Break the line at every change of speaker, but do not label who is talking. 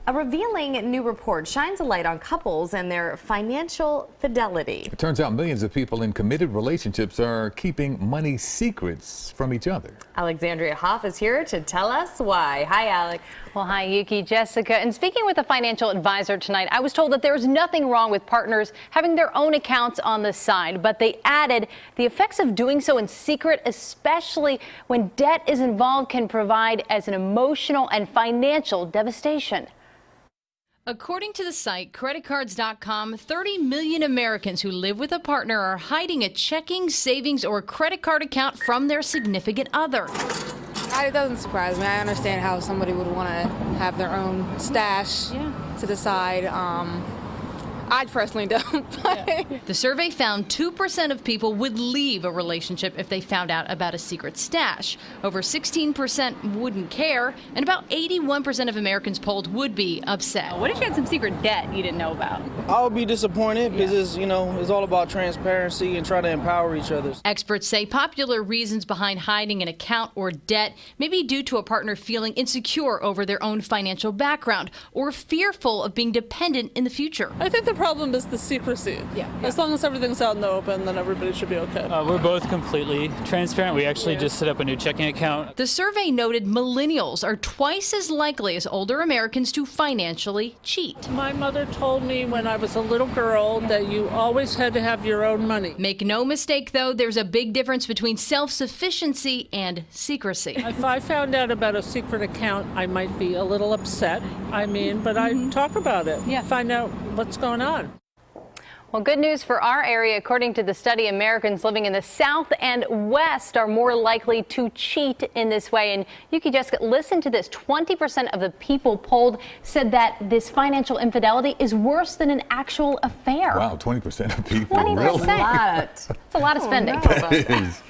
A revealing new report shines a light on couples and their financial fidelity.
It turns out millions of people in committed relationships are keeping money secrets from each other.
Alexandria Hoff is here to tell us why. Hi, Alex.
Well, hi, Yuki, Jessica. And speaking with a financial advisor tonight, I was told that there is nothing wrong with partners having their own accounts on the side, but they added the effects of doing so in secret, especially when debt is involved, can provide as an emotional and financial devastation. According to the site creditcards.com, 30 million Americans who live with a partner are hiding a checking, savings, or credit card account from their significant other.
It doesn't surprise me. I understand how somebody would want to have their own stash to the side. I personally don't.
The survey found 2% of people would leave a relationship if they found out about a secret stash. Over 16% wouldn't care, and about 81% of Americans polled would be upset.
What if you had some secret debt you didn't know about?
I would be disappointed because it's all about transparency and trying to empower each other.
Experts say popular reasons behind hiding an account or debt may be due to a partner feeling insecure over their own financial background or fearful of being dependent in the future.
I think the problem is the secrecy. As long as everything's out in the open, then everybody should be okay.
We're both completely transparent. We actually just set up a new checking account.
The survey noted millennials are twice as likely as older Americans to financially cheat.
My mother told me when I was a little girl that you always had to have your own money.
Make no mistake, though, there's a big difference between self-sufficiency and secrecy.
If I found out about a secret account, I might be a little upset. But I talk about it. Find out what's going on.
Well, good news for our area. According to the study, Americans living in the South and West are more likely to cheat in this way. And Yuki, Jessica, listen to this. 20% of the people polled said that this financial infidelity is worse than an actual affair.
Wow, 20% of people.
20%.
Really?
That's a lot.
It's a lot of spending.
It is.